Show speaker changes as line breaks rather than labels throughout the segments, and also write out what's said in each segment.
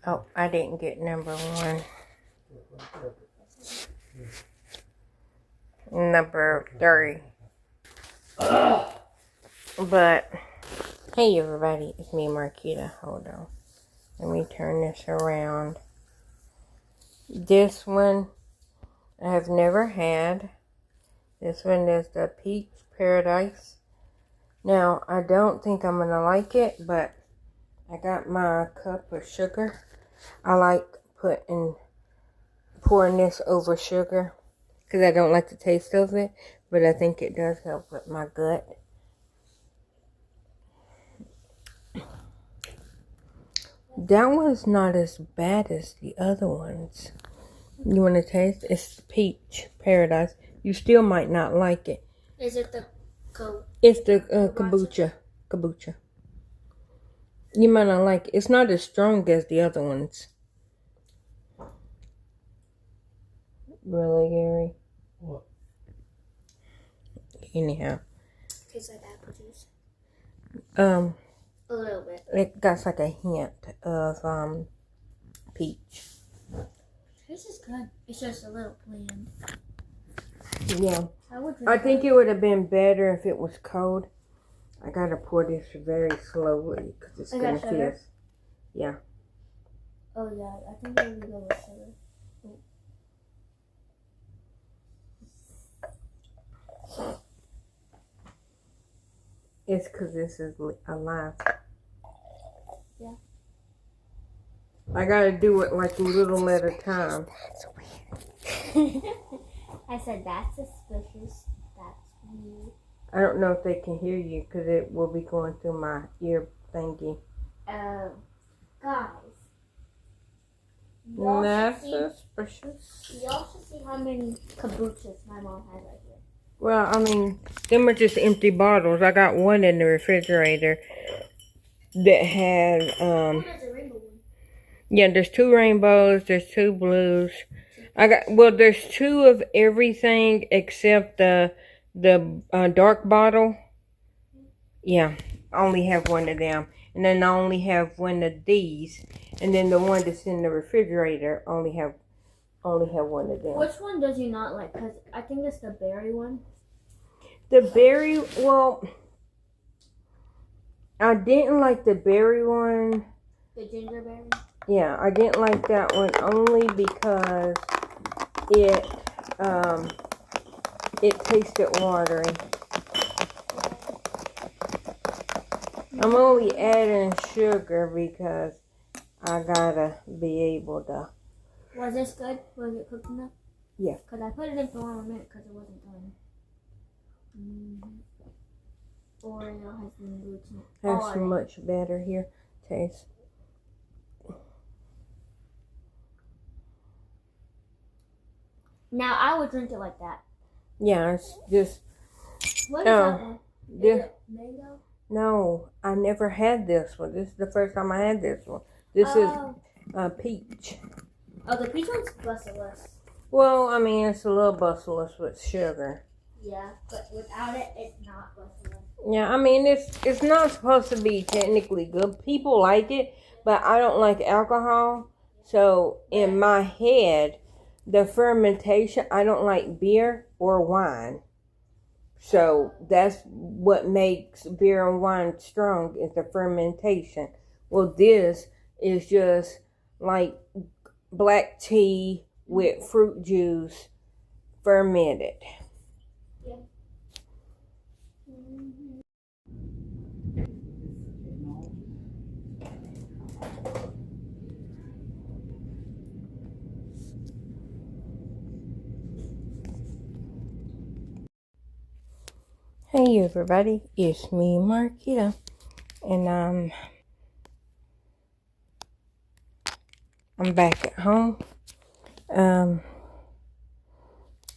Oh, I didn't get number 1. Number 3. But, hey everybody, it's me, Marquita. Hold on. Let me turn this around. This one I have never had. This one is the Peach Paradise. Now, I don't think I'm going to like it, but I got my cup of sugar. I like pouring this over sugar because I don't like the taste of it, but I think it does help with my gut. That one's not as bad as the other ones. You want to taste? It's Peach Paradise. You still might not like it.
Is it the
It's the kombucha. You might not like it. It's not as strong as the other ones. Really, Gary?
What?
Anyhow.
Tastes like apple juice.
A
little bit.
It got like a hint of peach.
This is good. It's just a little bland.
Yeah.
I
think it would have been better if it was cold. I gotta pour this very slowly because it's gonna fizz. Yeah.
Oh yeah, I think I would go with sugar.
It's because this is alive.
Yeah.
I gotta do it like a little at a time.
That's weird. I said that's suspicious. That's weird.
I don't know if they can hear you because it will be going through my ear thingy.
Guys.
That's suspicious.
Y'all should see how many kombuchas my mom has right here.
Well, I mean, them are just empty bottles. I got one in the refrigerator that had,
There's a rainbow one.
Yeah, there's 2 rainbows, there's 2 blues. There's 2 of everything except the dark bottle. Yeah, I only have 1 of them. And then I only have 1 of these. And then the one that's in the refrigerator, only have 1 of them.
Which one does you not like? Because I think it's the berry one.
The berry, well, I didn't like the berry one.
The gingerberry?
Yeah, I didn't like that one only because it tasted watery. I'm only adding sugar because I gotta be able to.
Was this good? Was it cooked enough?
Yeah.
Because I put it in for 1 more minute because it wasn't done. Oreo has been gluten.
That's much better here. Taste.
Now I would drink it like that.
Yeah, it's just.
What is that one?
This,
is it mango?
No, I never had this one. This is the first time I had this one. This is peach.
Oh, the peach one's bustleless.
Well, I mean, it's a little bustleless with sugar.
Yeah, but without it, it's not bustleless.
Yeah, I mean, it's not supposed to be technically good. People like it, but I don't like alcohol. So, in my head, the fermentation, I don't like beer or wine. So, that's what makes beer and wine strong is the fermentation. Well, this is just like black tea with fruit juice fermented.
Yeah.
Hey everybody, it's me, Marquita, and I'm back at home.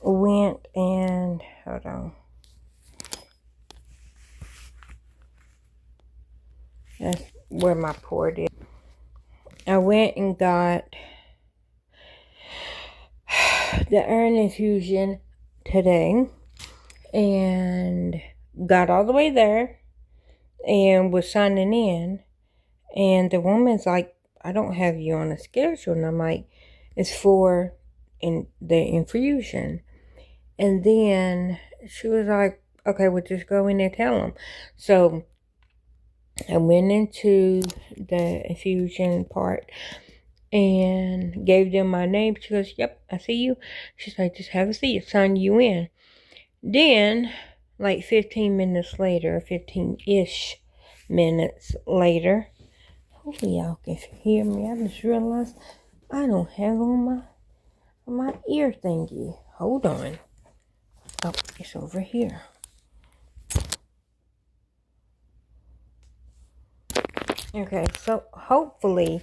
Went and hold on. That's where my port is. I went and got the iron infusion today. And got all the way there and was signing in. And the woman's like, I don't have you on a schedule. And I'm like, it's for the infusion. And then she was like, okay, we'll just go in there and tell them. So I went into the infusion part and gave them my name. She goes, yep, I see you. She's like, just have a seat, sign you in. Then, like 15 minutes later, 15-ish minutes later, hopefully y'all can hear me. I just realized I don't have on my ear thingy. Hold on. Oh, it's over here. Okay, so hopefully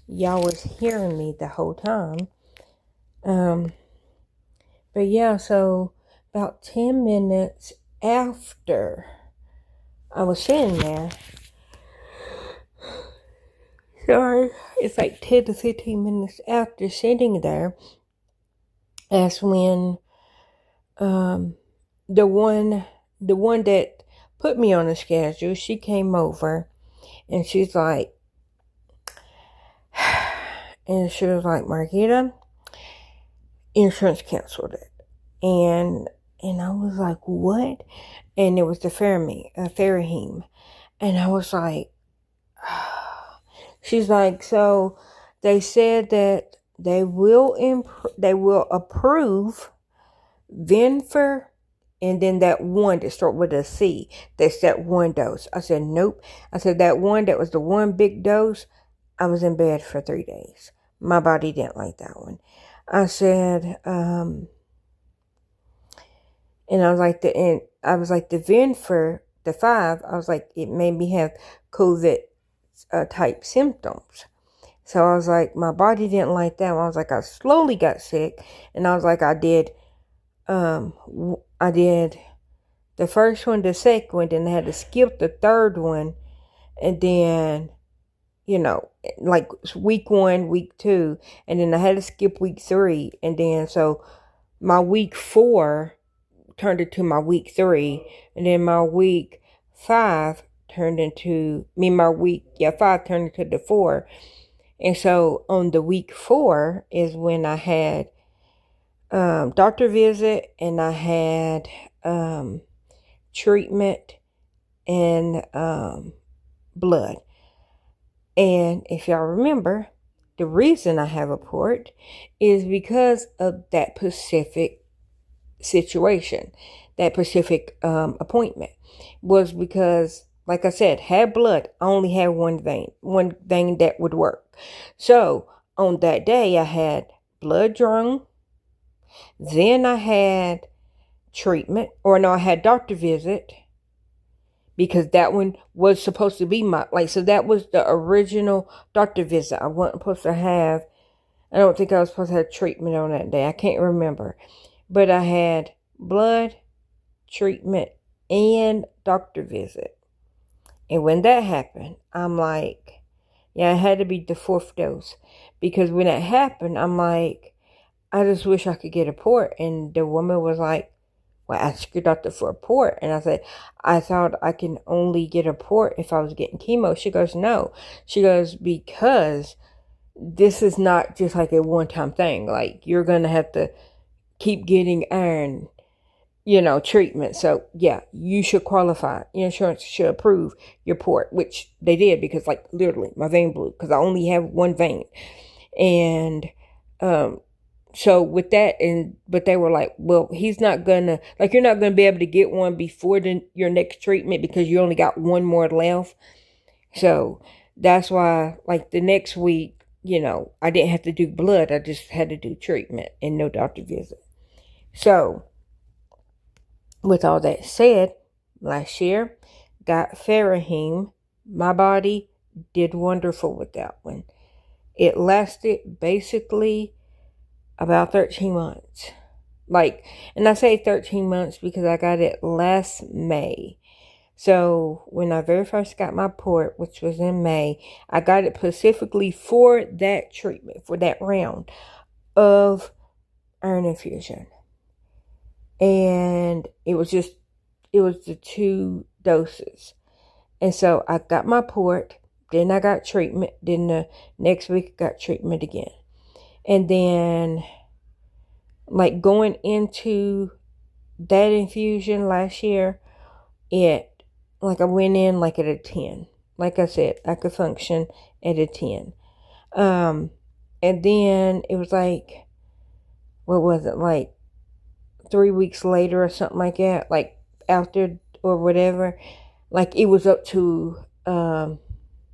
y'all was hearing me the whole time. But yeah, so about 10 minutes after I was sitting there, sorry, it's like 10 to 15 minutes after sitting there, that's when the one that put me on the schedule, she came over and she's like, Marquita, insurance canceled it. And I was like, what? And it was the Farahim. And I was like, she's like, so they said that they will approve Venfer, and then that one that start with a C, that's that one dose. I said, nope. I said, that was the one big dose. I was in bed for 3 days. My body didn't like that one. I said, and I was like, the Venfer, the 5, I was like, it made me have COVID type symptoms. So I was like, my body didn't like that one. I was like, I slowly got sick, and I was like, I did the first one, the second one, then I had to skip the third one, and then, like week 1, week 2, and then I had to skip week 3, and then so my week 4 turned into my week 3, and then my week 5 turned into 5 turned into the 4. And so on the week 4 is when I had doctor visit, and I had treatment and blood. And if y'all remember, the reason I have a port is because of that specific situation, that specific appointment, was because, like I said, had blood, I only had one vein that would work. So on that day, I had blood drawn, then I had treatment, I had doctor visit, because that one was supposed to be so that was the original doctor visit. I wasn't supposed to have, I don't think I was supposed to have treatment on that day. I can't remember. But I had blood, treatment, and doctor visit. And when that happened, I'm like, yeah, it had to be the 4th dose. Because when that happened, I'm like, I just wish I could get a port. And the woman was like, well, ask your doctor for a port. And I said, I thought I can only get a port if I was getting chemo. She goes, no. She goes, because this is not just like a one-time thing. Like, you're going to have to keep getting iron, treatment. So, yeah, you should qualify. Your insurance should approve your port, which they did, because, like, literally, my vein blew because I only have one vein. And, so with that, but they were like, well, he's not gonna, like, you're not gonna be able to get one before your next treatment because you only got one more left. So that's why, like, the next week, I didn't have to do blood. I just had to do treatment and no doctor visit. So with all that said, last year, got Farahim. My body did wonderful with that one. It lasted basically about 13 months. And I say 13 months because I got it last May. So when I very first got my port, which was in May, I got it specifically for that treatment, for that round of iron infusion. And it was the 2 doses. And so I got my port Then I got treatment. Then the next week I got treatment again. And then, like, going into that infusion last year, I went in like at a 10. Like I said, I could function at a 10. And then it was like, what was it, like 3 weeks later or something like that, like after or whatever, like it was up to a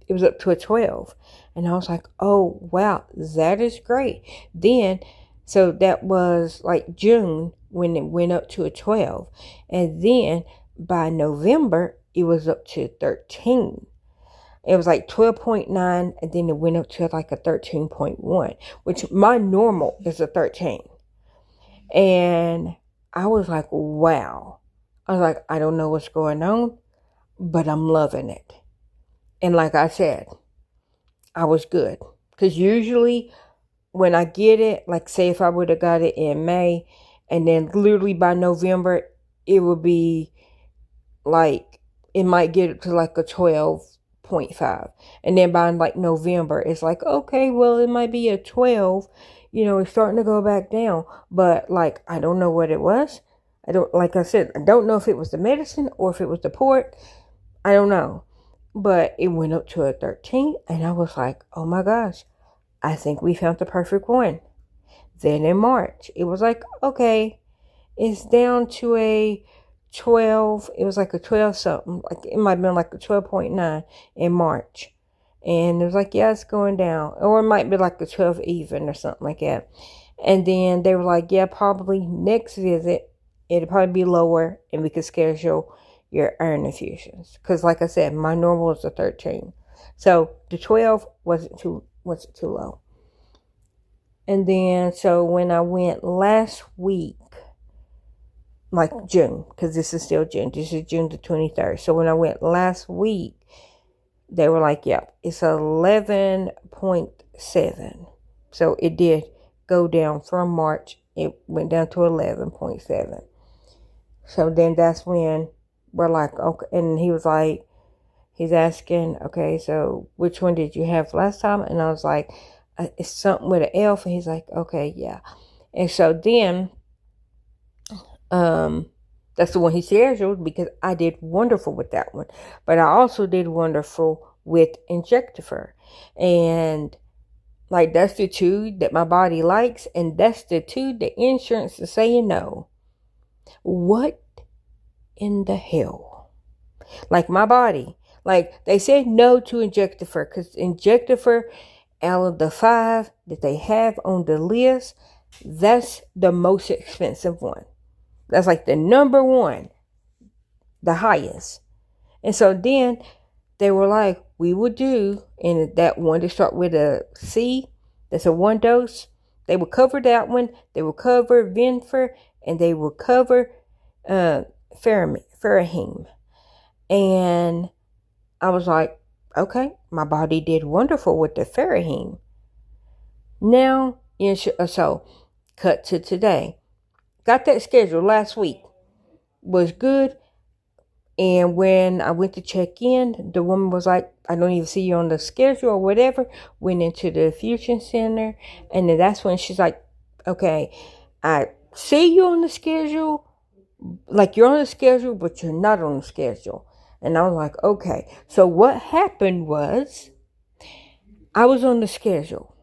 12. And I was like, oh wow, that is great. Then, so that was like June when it went up to a 12. And then by November, it was up to 13. It was like 12.9, and then it went up to like a 13.1, which my normal is a 13. And I was like, wow. I was like, I don't know what's going on, but I'm loving it. And like I said, I was good. Because usually when I get it, like say if I would have got it in May, and then literally by November, it would be like, it might get up to like a 12.5. And then by like November, it's like, okay, well, it might be a 12. It's starting to go back down. But like, I don't know what it was. Like I said, I don't know if it was the medicine or if it was the port. I don't know. But it went up to a 13. And I was like, oh my gosh, I think we found the perfect one. Then in March, it was like, okay, it's down to a 12. It was like a 12 something. Like it might have been like a 12.9 in March. And it was like, yeah, it's going down. Or it might be like a 12 even or something like that. And then they were like, yeah, probably next visit, it'll probably be lower and we could schedule your iron infusions. Because like I said, my normal is a 13. So the 12 wasn't too low. And then, so when I went last week, like June, because this is still June. This is June the 23rd. So when I went last week, they were like, yep, it's 11.7. So it did go down from March. It went down to 11.7. So then that's when we're like, okay. And he was like, he's asking, okay, so which one did you have last time? And I was like, it's something with an F. And he's like, okay, yeah. And so then, that's the one he scheduled because I did wonderful with that one. But I also did wonderful with Injectafer. And like, that's the two that my body likes. And that's the two the insurance is saying no. What in the hell? Like my body, like they said no to Injectafer because Injectafer, out of the 5 that they have on the list, that's the most expensive one. That's like the number 1, the highest. And so then they were like, we will do, and that one to start with a C, that's a 1 dose. They will cover that one. They will cover Ventfor, and they will cover Ferraheme. And I was like, okay, my body did wonderful with the Ferraheme. Now, so cut to today. Got that scheduled last week. Was good. And when I went to check in, the woman was like, I don't even see you on the schedule or whatever. Went into the infusion center. And then that's when she's like, okay, I see you on the schedule. Like you're on the schedule, but you're not on the schedule. And I was like, okay. So what happened was I was on the schedule,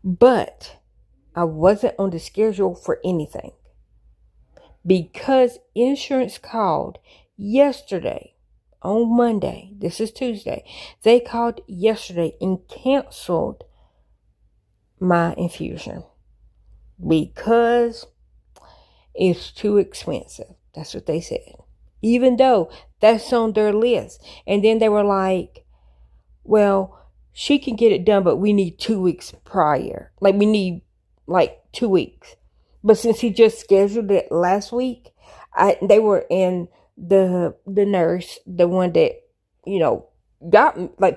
but I wasn't on the schedule for anything because insurance called yesterday on Monday. This is Tuesday. They called yesterday and canceled my infusion because it's too expensive. That's what they said. Even though that's on their list. And then they were like, well, she can get it done, but we need 2 weeks prior. Like we need like 2 weeks. But since he just scheduled it last week, they were in the nurse, the one that,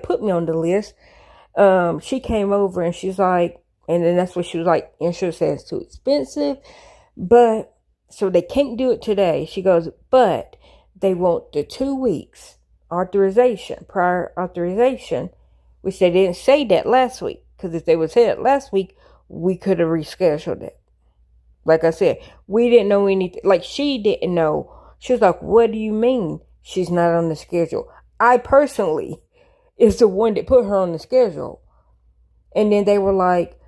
put me on the list. She came over and she's like, and then that's what she was like, insurance says it's too expensive. But so they can't do it today. She goes, but they want the 2 weeks prior authorization, which they didn't say that last week. Because if they would say it last week, we could have rescheduled it. Like I said, we didn't know anything. Like, she didn't know. She was like, what do you mean she's not on the schedule? I personally is the one that put her on the schedule. And then they were like,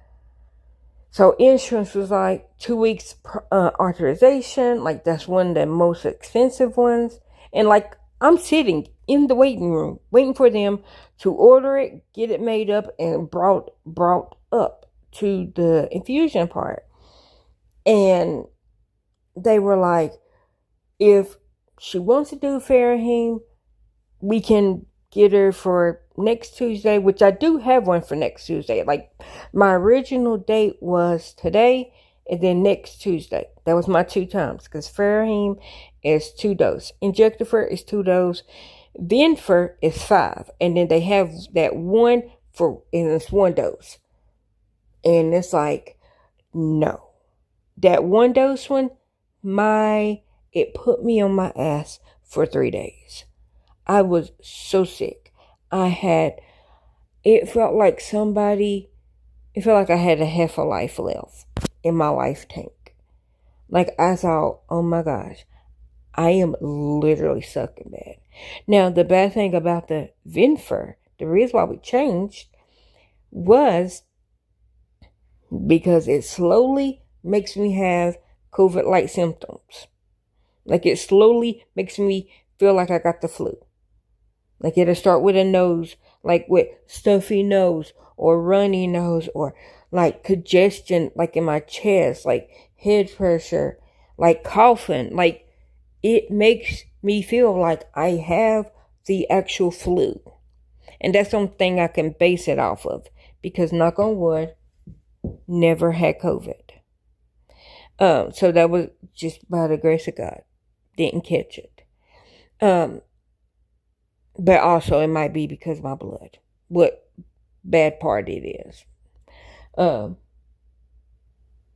so insurance was like 2 weeks authorization. Like, that's one of the most expensive ones. And like, I'm sitting in the waiting room waiting for them to order it, get it made up, and brought up to the infusion part. And they were like, if she wants to do Farahim, we can get her for next Tuesday, which I do have one for next Tuesday. Like, my original date was today and then next Tuesday. That was my 2 times, because Farahim is 2 doses. Injectafer is 2 doses. Venfer is 5. And then they have that one and it's 1 dose. And it's like, no. That 1 dose one, it put me on my ass for 3 days. I was so sick. It felt like I had a half a life left in my life tank. Like, I thought, oh my gosh, I am literally sucking bad. Now, the bad thing about the Venfer, the reason why we changed was because it slowly makes me have COVID-like symptoms. Like, it slowly makes me feel like I got the flu. Like, it'll start with a nose, like with stuffy nose or runny nose, or like congestion, like in my chest, like head pressure, like coughing. Like, it makes me feel like I have the actual flu. And that's the only thing I can base it off of, because knock on wood, never had COVID. So that was just by the grace of God. Didn't catch it. But also it might be because of my blood. What bad part it is. Or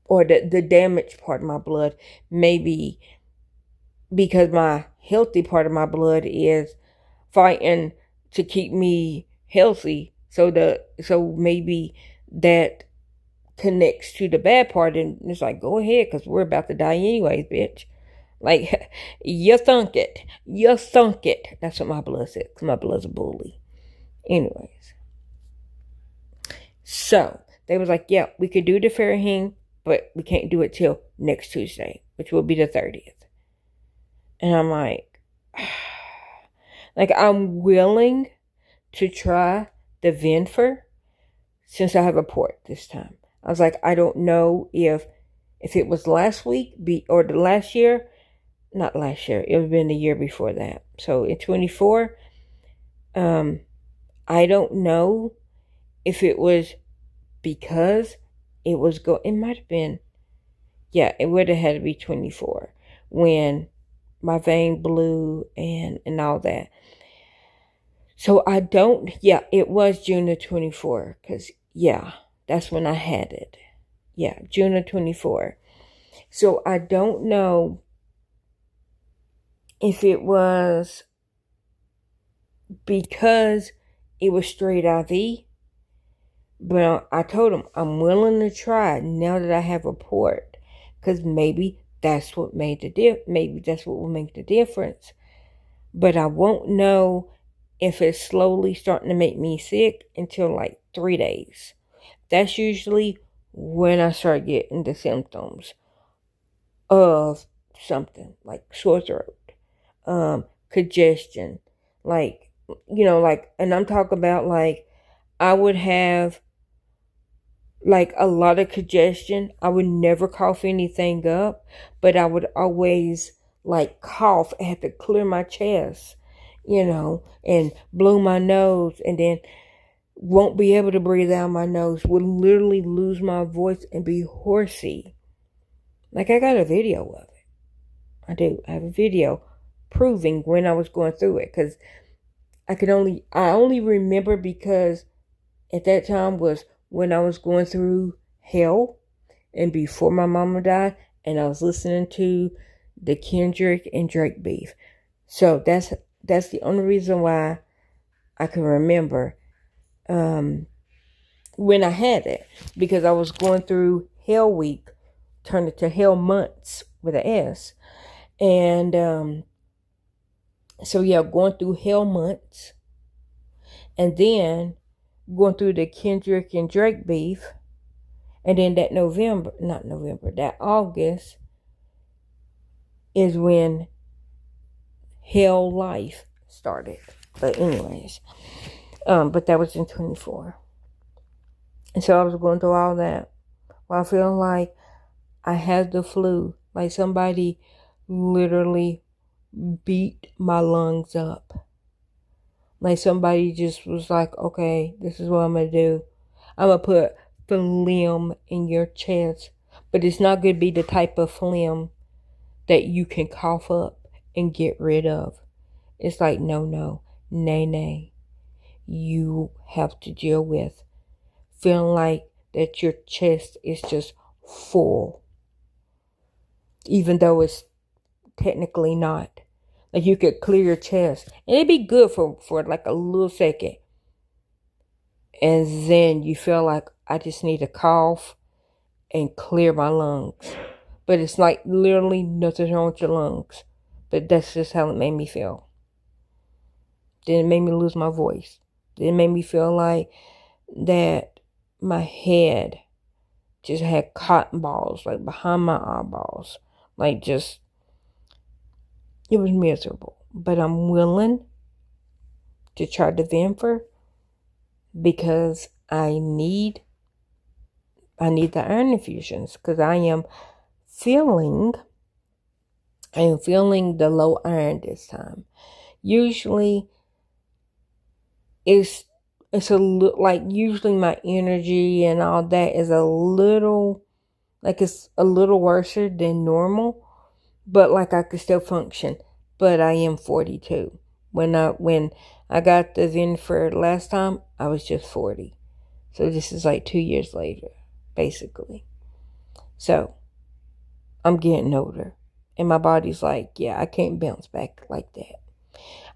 the damaged part of my blood may be because my healthy part of my blood is fighting to keep me healthy. So maybe that connects to the bad part, and it's like, go ahead, because we're about to die anyways, bitch. Like, you thunk it. That's what my blood said, because my blood's a bully. Anyways. So, they was like, yeah, we could do the Farahim, but we can't do it till next Tuesday, which will be the 30th. And I'm like, I'm willing to try the Venfer since I have a port this time. I was like, I don't know if it was last week or the last year. Not last year. It would have been the year before that. So in 24, I don't know if it was because it was it might have been, yeah, it would have had to be 24 when my vein blew and all that. So it was June of 24, because, yeah, that's when I had it. Yeah, June of 24. So I don't know if it was because it was straight IV, but I told him I'm willing to try now that I have a port, because maybe that's what maybe that's what will make the difference. But I won't know if it's slowly starting to make me sick until like 3 days. That's usually when I start getting the symptoms of something like sore throat, congestion, and I'm talking about I would have a lot of congestion. I would never cough anything up, but I would always cough. I had to clear my chest, and blow my nose, and then won't be able to breathe out my nose, would literally lose my voice and be horsey. I got a video of it. I do. I have a video proving when I was going through it, because I only remember because at that time was when I was going through hell and before my mama died, and I was listening to the Kendrick and Drake beef. So that's that's the only reason why I can remember when I had it, because I was going through Hell Week, turned it to Hell Months with an S. And so yeah, going through Hell Months, and then going through the Kendrick and Drake beef, and then that that August is when Hell Life started. But anyways, but that was in 24. And so I was going through all that while feeling like I had the flu. Like somebody literally beat my lungs up. Like somebody just was like, okay, this is what I'm going to do. I'm going to put phlegm in your chest. But it's not going to be the type of phlegm that you can cough up and get rid of. It's like, no, nay. You have to deal with feeling like that your chest is just full. Even though it's technically not. Like you could clear your chest. And it'd be good for like a little second. And then you feel like I just need to cough and clear my lungs. But it's like literally nothing wrong with your lungs. But that's just how it made me feel. Then it made me lose my voice. Then it made me feel like that my head just had cotton balls like behind my eyeballs. Like just, it was miserable. But I'm willing to try the Vimper because I need the iron infusions, because I am feeling the low iron this time. Usually it's a little, like usually my energy and all that is a little, like it's a little worse than normal, but like I could still function. But I am 42. When I got the Vimper last time, I was just 40. So this is like 2 years later, basically. So I'm getting older. And my body's like, yeah, I can't bounce back like that.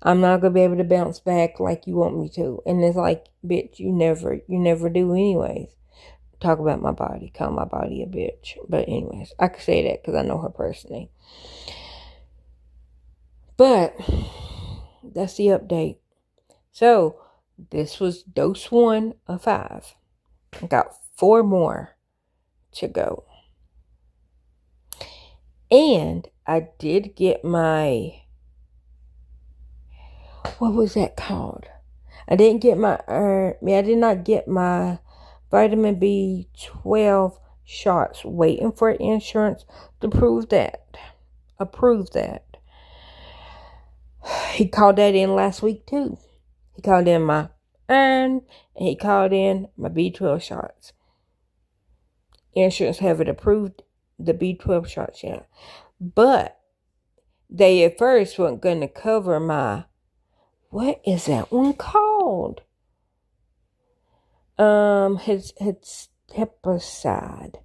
I'm not going to be able to bounce back like you want me to. And it's like, bitch, you never do anyways. Talk about my body. Call my body a bitch. But anyways, I can say that because I know her personally. But that's the update. So this was dose 1 of 5. I got 4 more to go. And I did get my, what was that called? I did not get my vitamin B12 shots. Waiting for insurance to approve that. He called that in last week too. He called in my iron and he called in my B12 shots. Insurance haven't approved the B12 shots yet. But they at first weren't going to cover my, what is that one called? It's Hepicide.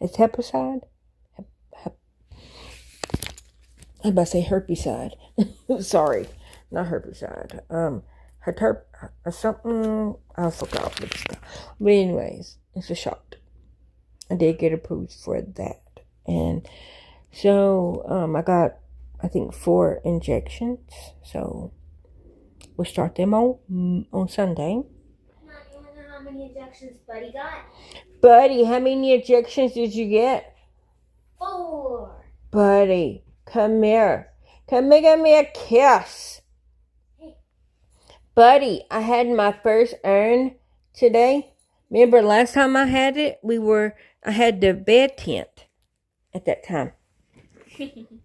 It's Hepicide? I was about to say herpeside. Sorry, not herpeside. Something, I forgot what it's called. But anyways, it's a shot. I did get approved for that. And so, I got, I think 4 injections. So, we'll start them on Sunday.
Mom, you want to know how many injections Buddy got?
Buddy, how many injections did you get?
4.
Buddy, come here. Come here, give me a kiss.
Hey.
Buddy, I had my first iron today. Remember last time I had it, I had the bed tent at that time.
And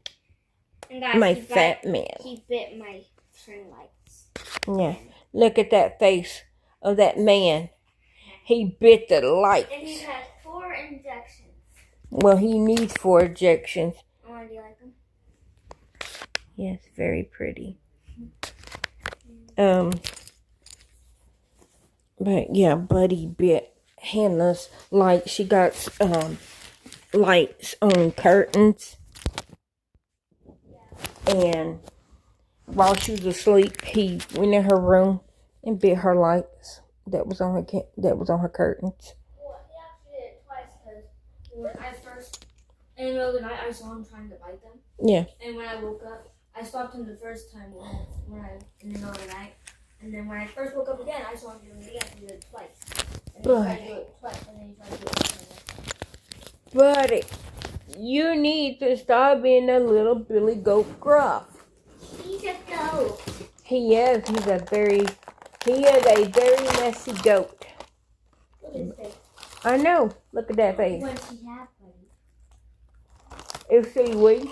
guys,
My fat man.
He bit my string lights.
Yeah, look at that face of that man. He bit the lights.
And he had 4 injections.
Well, he needs 4 injections.
Oh, do you like them?
Yes, very pretty. But yeah, Buddy bit Hannah's light. She got lights on curtains, and while she was asleep, he went in her room and bit her lights that was on her curtains.
Well, he actually did it twice because when I first, in the middle of the night, I saw him trying to bite them.
Yeah.
And when I woke up, I stopped him the first time in the middle of the night. And then when I first woke up again, I saw him doing it again. He did it twice. And then he tried to do it twice, and then he tried to do it again.
Buddy, you need to stop being a little Billy Goat Gruff.
He's a goat.
He is. He is a very messy goat.
Look at his face.
I know. Look at that face.
What's he have, buddy?
If they would.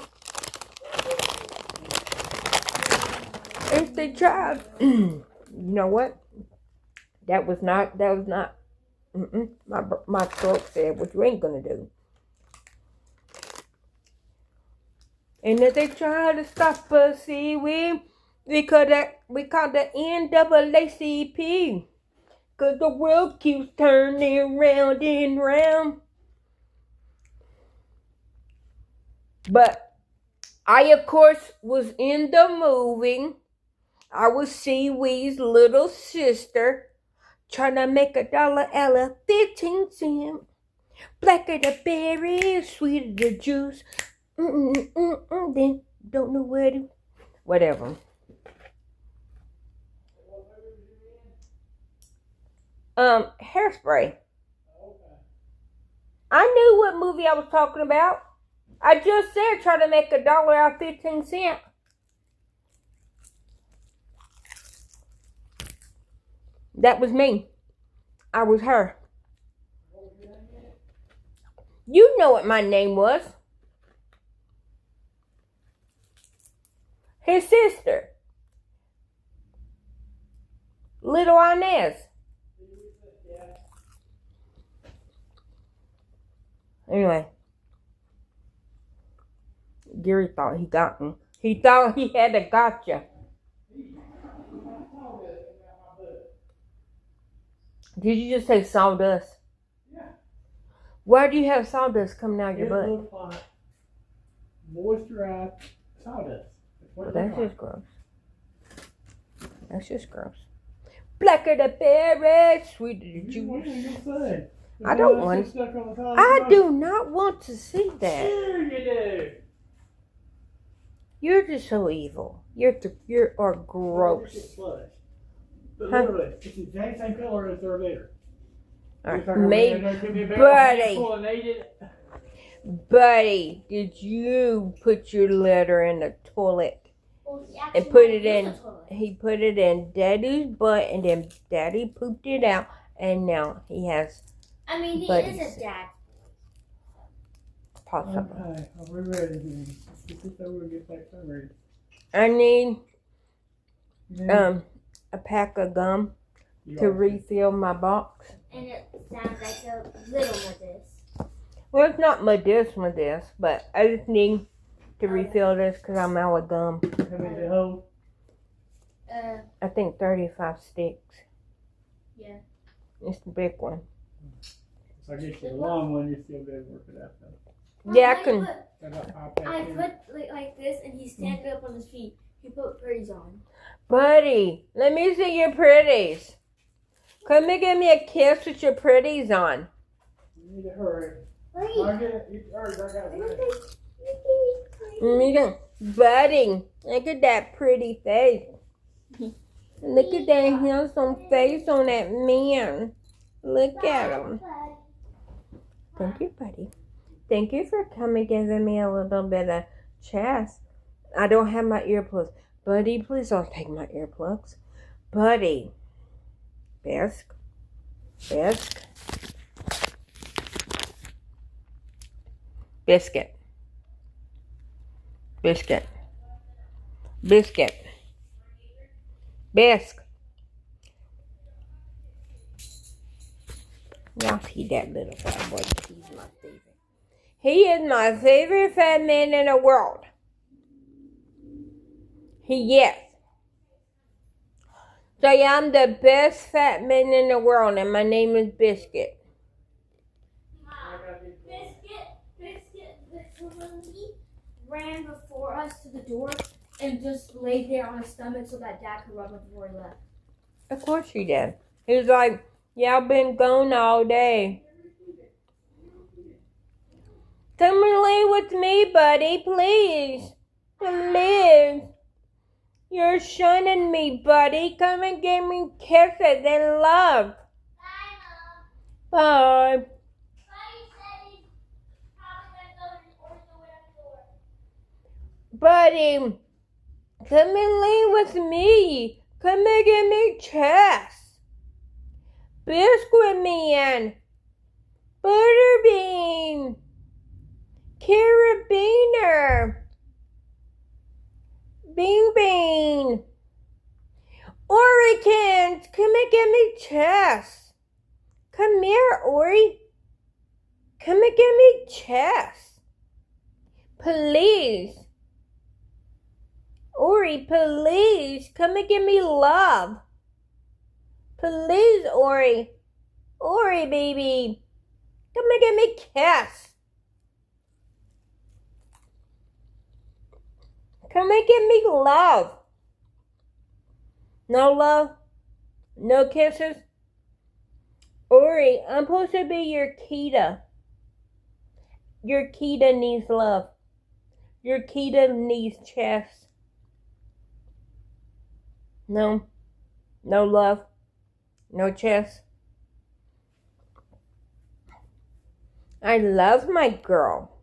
If they tried. You know what? That was not. My throat said what you ain't gonna do. And if they try to stop us, see, we call the NAACP. Cause the world keeps turning round and round. But I, of course, was in the movie. I was Seaweed's little sister, trying to make $1 out of 15 cents. Blacker the berry, sweeter the juice. Then don't know where to. Whatever. Hairspray. I knew what movie I was talking about. I just said try to make $1 out of 15 cents. That was me. I was her. You know what my name was. His sister. Little Inez. Anyway. Gary thought he got me. He thought he had a gotcha. Did you just say sawdust?
Yeah.
Why do you have sawdust coming out of your butt?
It looks like moisturized sawdust.
Well, that's just gross. That's just gross. Blacker the berry, sweeter the juice. I don't want to. I do not want to see that.
Sure you do.
You're just so evil. You are gross.
But literally, it's the exact same color as their litter.
Buddy, did you put your litter in the toilet?
Well,
And put it in. He put it in Daddy's butt, and then Daddy pooped it out, and now he has.
I mean, he
buddies.
is a dad.
Possible.
Okay, are we ready then? Let's get over and get back ready.
I need
Yeah.
a pack of gum
You
to
are-
refill my box.
And it sounds like a little of this.
Well, it's not this, but I just need to refill this because I'm out of gum.
How many to hold?
I think 35 sticks.
Yeah.
It's the big one.
So I guess the long one, you still be able to work it out though.
Yeah, I can.
I put like this, and he's standing up on his feet. He put pretties on.
Buddy, let me see your pretties. Come and give me a kiss with your pretties on.
You need to hurry.
Hurry.
I'll get it. You hurry, I got it.
Buddy, look at that pretty face. Look at that handsome face on that man. Look at him. Thank you, buddy. Thank you for coming, giving me a little bit of chest. I don't have my earplugs. Buddy, please don't take my earplugs. Buddy. Bisque. Biscuit. Biscuit. Biscuit. Biscuit. Bisque. Y'all see that little fat boy. He's my favorite. He is my favorite fat man in the world. He is. So yeah, I'm the best fat man in the world, and my name is Biscuit.
Biscuit, he ran before us to the door, and just laid there on his stomach so that Dad could rub it before he left.
Of course she did. He was like, yeah, I've been gone all day. Come and lay with me, buddy, please. Please. You're shunning me, buddy. Come and give me kisses and love. Bye. Buddy, come and lay with me. Come and give me chest. Biscuit man. Butterbean. Carabiner. Bean Bean. Orikins, come and give me chest. Come here, Ori. Come and give me chest. Please. Ori, please, come and give me love. Please, Ori. Ori, baby. Come and give me kiss. Come and give me love. No love? No kisses? Ori, I'm supposed to be your Kita. Your Kita needs love. Your Kita needs chest. No. No love. No chest. I love my girl.